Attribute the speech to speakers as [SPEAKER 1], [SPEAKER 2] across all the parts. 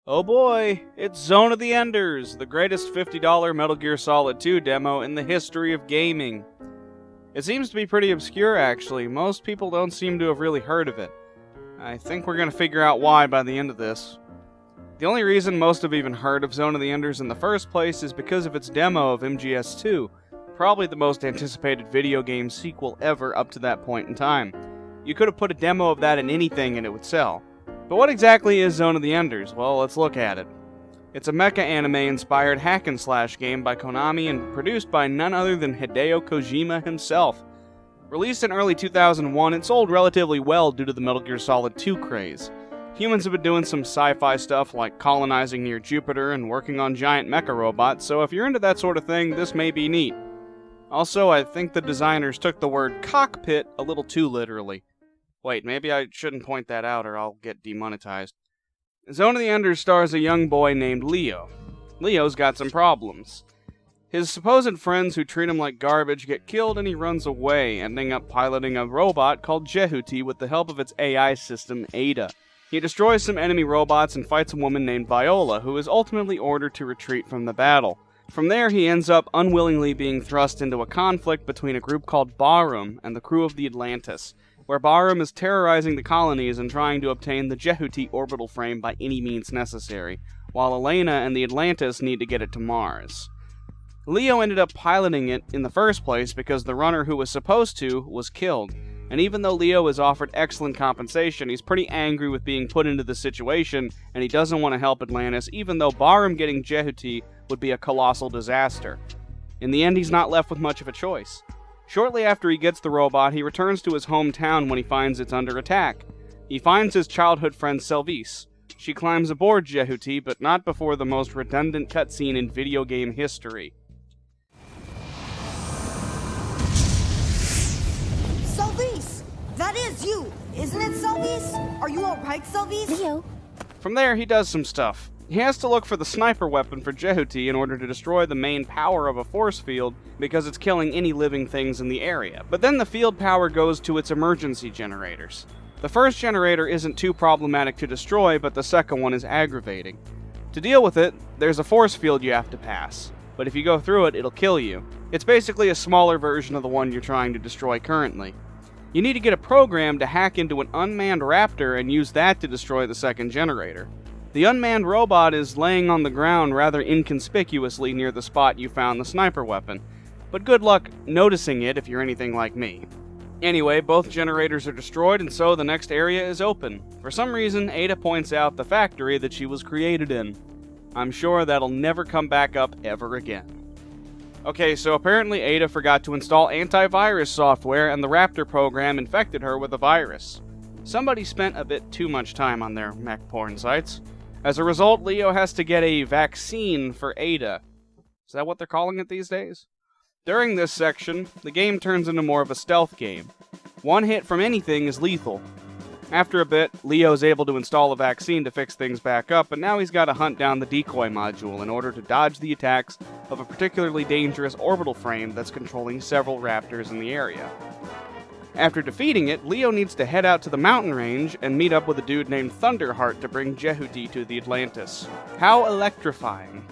[SPEAKER 1] Oh boy, it's Zone of the Enders, the greatest $50 Metal Gear Solid 2 demo in the history of gaming. It seems to be pretty obscure actually, most people don't seem to have really heard of it. I think we're going to figure out why by the end of this. The only reason most have even heard of Zone of the Enders in the first place is because of its demo of MGS2, probably the most anticipated video game sequel ever up to that point in time. You could have put a demo of that in anything and it would sell. But what exactly is Zone of the Enders? Well, let's look at it. It's a mecha anime-inspired hack-and-slash game by Konami and produced by none other than Hideo Kojima himself. Released in early 2001, it sold relatively well due to the Metal Gear Solid 2 craze. Humans have been doing some sci-fi stuff like colonizing near Jupiter and working on giant mecha robots, so if you're into that sort of thing, this may be neat. Also, I think the designers took the word cockpit a little too literally. Wait, maybe I shouldn't point that out or I'll get demonetized. Zone of the Enders stars a young boy named Leo. Leo's got some problems. His supposed friends who treat him like garbage get killed and he runs away, ending up piloting a robot called Jehuti with the help of its AI system, Ada. He destroys some enemy robots and fights a woman named Viola, who is ultimately ordered to retreat from the battle. From there, he ends up unwillingly being thrust into a conflict between a group called Barum and the crew of the Atlantis, where Barum is terrorizing the colonies and trying to obtain the Jehuti orbital frame by any means necessary, while Elena and the Atlantis need to get it to Mars. Leo ended up piloting it in the first place because the runner who was supposed to was killed, and even though Leo is offered excellent compensation, he's pretty angry with being put into this situation, and he doesn't want to help Atlantis, even though Barum getting Jehuti would be a colossal disaster. In the end, he's not left with much of a choice. Shortly after he gets the robot, he returns to his hometown when he finds it's under attack. He finds his childhood friend Selvice. She climbs aboard Jehuti, but not before the most redundant cutscene in video game history.
[SPEAKER 2] Selvice! That is you! Isn't it, Selvice? Are you alright, Selvice?
[SPEAKER 3] Leo.
[SPEAKER 1] From there, he does some stuff. He has to look for the sniper weapon for Jehuti in order to destroy the main power of a force field because it's killing any living things in the area. But then the field power goes to its emergency generators. The first generator isn't too problematic to destroy, but the second one is aggravating. To deal with it, there's a force field you have to pass, but if you go through it, it'll kill you. It's basically a smaller version of the one you're trying to destroy currently. You need to get a program to hack into an unmanned raptor and use that to destroy the second generator. The unmanned robot is laying on the ground rather inconspicuously near the spot you found the sniper weapon, but good luck noticing it if you're anything like me. Anyway, both generators are destroyed and so the next area is open. For some reason, Ada points out the factory that she was created in. I'm sure that'll never come back up ever again. Okay, so apparently Ada forgot to install antivirus software and the Raptor program infected her with a virus. Somebody spent a bit too much time on their mech porn sites. As a result, Leo has to get a vaccine for Ada. Is that what they're calling it these days? During this section, the game turns into more of a stealth game. One hit from anything is lethal. After a bit, Leo is able to install a vaccine to fix things back up, but now he's got to hunt down the decoy module in order to dodge the attacks of a particularly dangerous orbital frame that's controlling several raptors in the area. After defeating it, Leo needs to head out to the mountain range and meet up with a dude named Thunderheart to bring Jehuti to the Atlantis. How electrifying.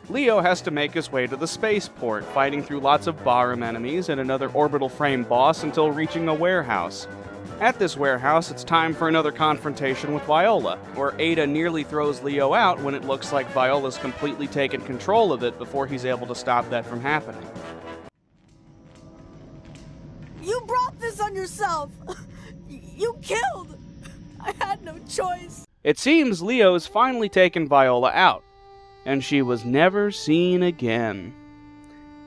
[SPEAKER 1] Leo has to make his way to the spaceport, fighting through lots of Barum enemies and another orbital frame boss until reaching a warehouse. At this warehouse, it's time for another confrontation with Viola, where Ada nearly throws Leo out when it looks like Viola's completely taken control of it before he's able to stop that from happening.
[SPEAKER 2] You brought this on yourself! You killed! I had no choice.
[SPEAKER 1] It seems Leo's finally taken Viola out, and she was never seen again.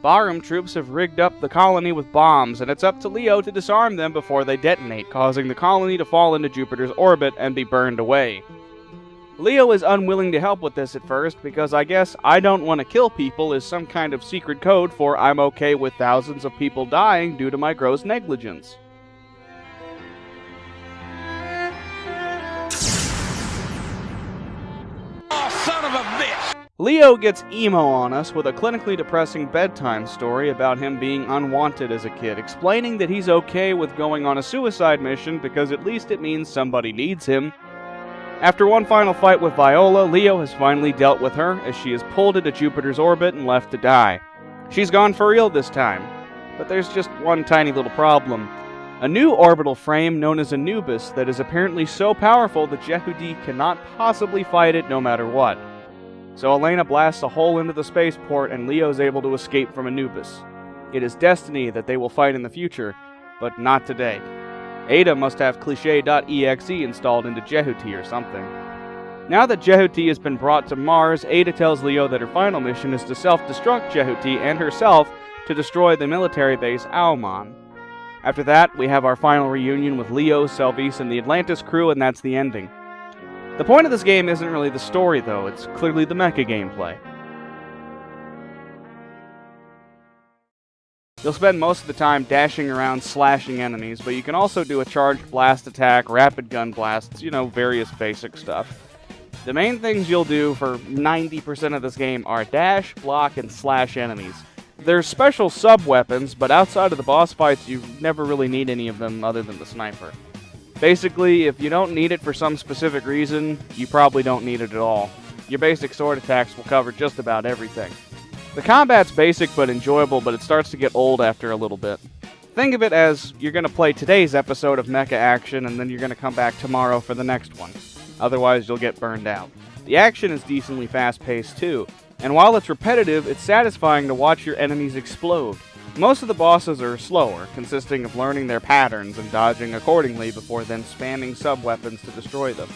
[SPEAKER 1] Barum troops have rigged up the colony with bombs, and it's up to Leo to disarm them before they detonate, causing the colony to fall into Jupiter's orbit and be burned away. Leo is unwilling to help with this at first, because I guess "I don't want to kill people" is some kind of secret code for "I'm okay with thousands of people dying due to my gross negligence.
[SPEAKER 4] Oh, son of a bitch!
[SPEAKER 1] Leo gets emo on us with a clinically depressing bedtime story about him being unwanted as a kid, explaining that he's okay with going on a suicide mission because at least it means somebody needs him. After one final fight with Viola, Leo has finally dealt with her as she is pulled into Jupiter's orbit and left to die. She's gone for real this time, but there's just one tiny little problem. A new orbital frame known as Anubis that is apparently so powerful that Jehudi cannot possibly fight it no matter what. So Elena blasts a hole into the spaceport and Leo is able to escape from Anubis. It is destiny that they will fight in the future, but not today. Ada must have Cliché.exe installed into Jehudi or something. Now that Jehudi has been brought to Mars, Ada tells Leo that her final mission is to self-destruct Jehudi and herself to destroy the military base Auman. After that, we have our final reunion with Leo, Selvis, and the Atlantis crew, and that's the ending. The point of this game isn't really the story, though. It's clearly the mecha gameplay. You'll spend most of the time dashing around slashing enemies, but you can also do a charged blast attack, rapid gun blasts, various basic stuff. The main things you'll do for 90% of this game are dash, block, and slash enemies. There's special sub-weapons, but outside of the boss fights, you never really need any of them other than the sniper. Basically, if you don't need it for some specific reason, you probably don't need it at all. Your basic sword attacks will cover just about everything. The combat's basic but enjoyable, but it starts to get old after a little bit. Think of it as you're going to play today's episode of Mecha Action, and then you're going to come back tomorrow for the next one. Otherwise, you'll get burned out. The action is decently fast-paced too, and while it's repetitive, it's satisfying to watch your enemies explode. Most of the bosses are slower, consisting of learning their patterns and dodging accordingly before then spamming sub-weapons to destroy them.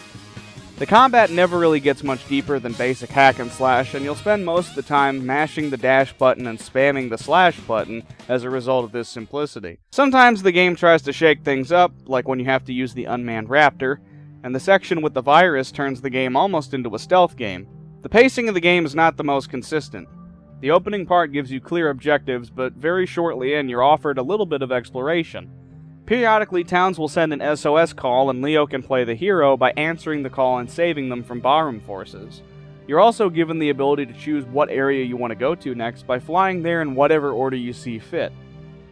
[SPEAKER 1] The combat never really gets much deeper than basic hack and slash, and you'll spend most of the time mashing the dash button and spamming the slash button as a result of this simplicity. Sometimes the game tries to shake things up, like when you have to use the unmanned raptor, and the section with the virus turns the game almost into a stealth game. The pacing of the game is not the most consistent. The opening part gives you clear objectives, but very shortly in you're offered a little bit of exploration. Periodically, towns will send an SOS call, and Leo can play the hero by answering the call and saving them from Bahram forces. You're also given the ability to choose what area you want to go to next by flying there in whatever order you see fit.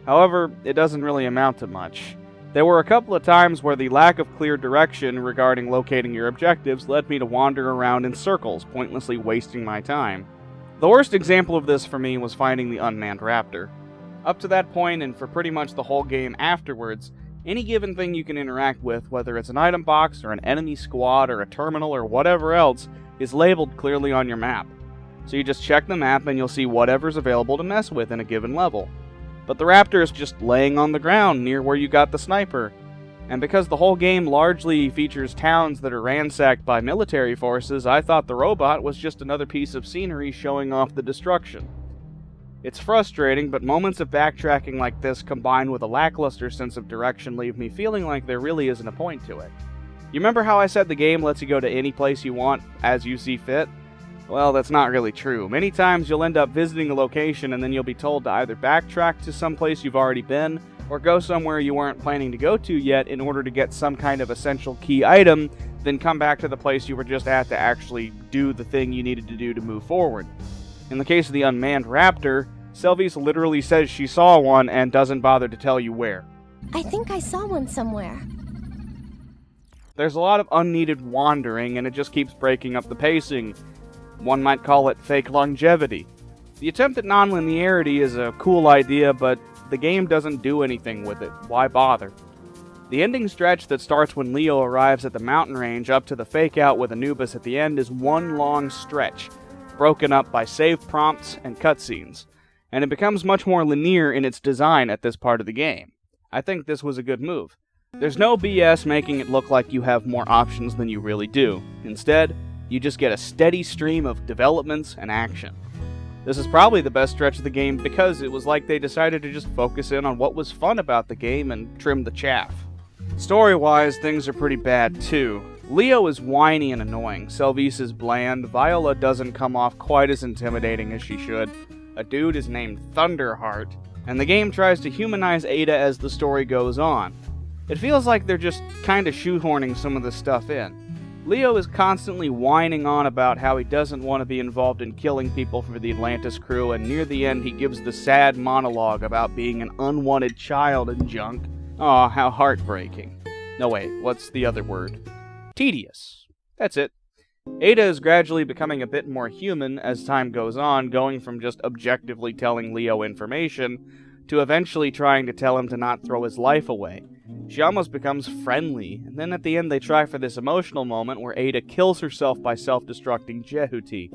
[SPEAKER 1] However, it doesn't really amount to much. There were a couple of times where the lack of clear direction regarding locating your objectives led me to wander around in circles, pointlessly wasting my time. The worst example of this for me was finding the unmanned raptor. Up to that point, and for pretty much the whole game afterwards, any given thing you can interact with, whether it's an item box or an enemy squad or a terminal or whatever else, is labeled clearly on your map. So you just check the map and you'll see whatever's available to mess with in a given level. But the raptor is just laying on the ground near where you got the sniper. And because the whole game largely features towns that are ransacked by military forces, I thought the robot was just another piece of scenery showing off the destruction. It's frustrating, but moments of backtracking like this combined with a lackluster sense of direction leave me feeling like there really isn't a point to it. You remember how I said the game lets you go to any place you want as you see fit? Well, that's not really true. Many times you'll end up visiting a location and then you'll be told to either backtrack to some place you've already been, or go somewhere you weren't planning to go to yet in order to get some kind of essential key item, then come back to the place you were just at to actually do the thing you needed to do to move forward. In the case of the unmanned raptor, Selvis literally says she saw one and doesn't bother to tell you where.
[SPEAKER 3] I think I saw one somewhere.
[SPEAKER 1] There's a lot of unneeded wandering, and it just keeps breaking up the pacing. One might call it fake longevity. The attempt at non-linearity is a cool idea, but the game doesn't do anything with it. Why bother? The ending stretch that starts when Leo arrives at the mountain range up to the fake-out with Anubis at the end is one long stretch, broken up by save prompts and cutscenes, and it becomes much more linear in its design at this part of the game. I think this was a good move. There's no BS making it look like you have more options than you really do. Instead, you just get a steady stream of developments and action. This is probably the best stretch of the game because it was like they decided to just focus in on what was fun about the game and trim the chaff. Story-wise, things are pretty bad too. Leo is whiny and annoying, Selvis is bland, Viola doesn't come off quite as intimidating as she should, a dude is named Thunderheart, and the game tries to humanize Ada as the story goes on. It feels like they're just kinda shoehorning some of this stuff in. Leo is constantly whining on about how he doesn't want to be involved in killing people for the Atlantis crew, and near the end he gives the sad monologue about being an unwanted child and junk. Aw, how heartbreaking. No wait, what's the other word? Tedious. That's it. Ada is gradually becoming a bit more human as time goes on, going from just objectively telling Leo information to eventually trying to tell him to not throw his life away. She almost becomes friendly, and then at the end they try for this emotional moment where Ada kills herself by self-destructing Jehuti,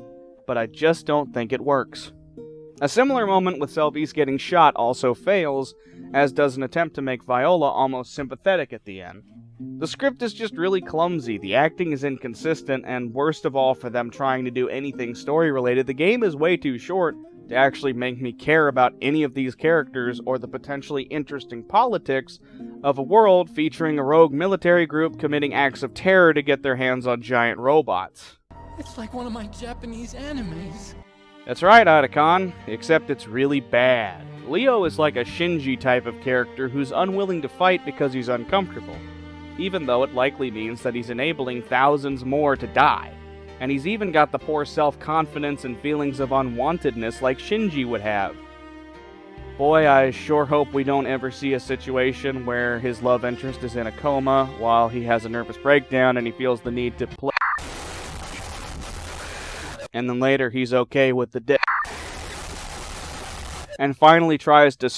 [SPEAKER 1] but I just don't think it works. A similar moment with Selvi's getting shot also fails, as does an attempt to make Viola almost sympathetic at the end. The script is just really clumsy, the acting is inconsistent, and worst of all for them trying to do anything story-related, the game is way too short to actually make me care about any of these characters or the potentially interesting politics of a world featuring a rogue military group committing acts of terror to get their hands on giant robots.
[SPEAKER 5] It's like one of my Japanese animes.
[SPEAKER 1] That's right, Otacon, except it's really bad. Leo is like a Shinji type of character who's unwilling to fight because he's uncomfortable, even though it likely means that he's enabling thousands more to die. And he's even got the poor self-confidence and feelings of unwantedness like Shinji would have. Boy, I sure hope we don't ever see a situation where his love interest is in a coma while he has a nervous breakdown and he feels the need to play. And then later he's okay with the dick. And finally tries to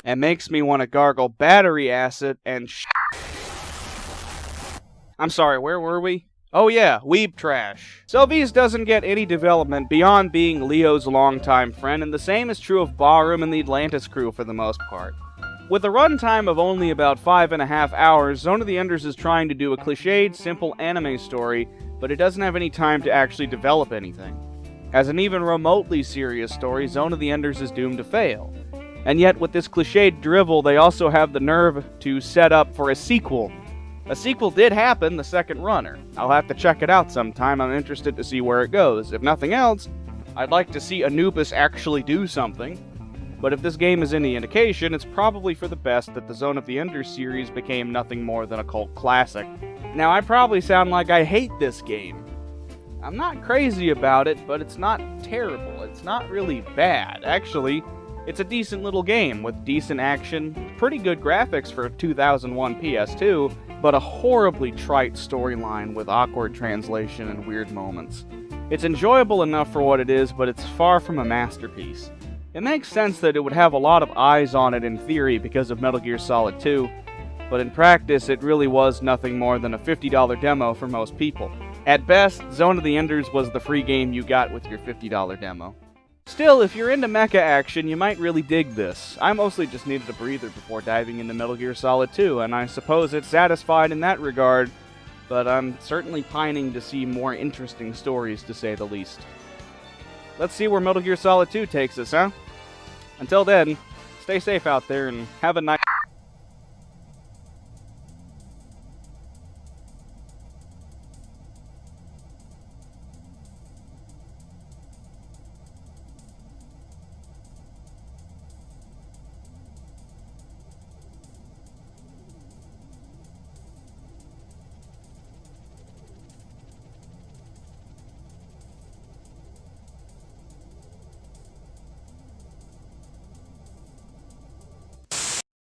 [SPEAKER 1] and makes me want to gargle battery acid and I'm sorry, where were we? Oh yeah, weeb trash. Selvi's doesn't get any development beyond being Leo's longtime friend, and the same is true of Ballroom and the Atlantis crew for the most part. With a runtime of only about 5.5 hours, Zone of the Enders is trying to do a cliched, simple anime story, but it doesn't have any time to actually develop anything. As an even remotely serious story, Zone of the Enders is doomed to fail. And yet, with this cliched drivel, they also have the nerve to set up for a sequel. A sequel did happen, The Second Runner. I'll have to check it out sometime. I'm interested to see where it goes. If nothing else, I'd like to see Anubis actually do something. But if this game is any indication, it's probably for the best that the Zone of the Enders series became nothing more than a cult classic. Now, I probably sound like I hate this game. I'm not crazy about it, but it's not terrible. It's not really bad. Actually, it's a decent little game with decent action, pretty good graphics for a 2001 PS2, but a horribly trite storyline with awkward translation and weird moments. It's enjoyable enough for what it is, but it's far from a masterpiece. It makes sense that it would have a lot of eyes on it in theory because of Metal Gear Solid 2, but in practice it really was nothing more than a $50 demo for most people. At best, Zone of the Enders was the free game you got with your $50 demo. Still, if you're into mecha action, you might really dig this. I mostly just needed a breather before diving into Metal Gear Solid 2, and I suppose it's satisfied in that regard, but I'm certainly pining to see more interesting stories, to say the least. Let's see where Metal Gear Solid 2 takes us, huh? Until then, stay safe out there and have a nice...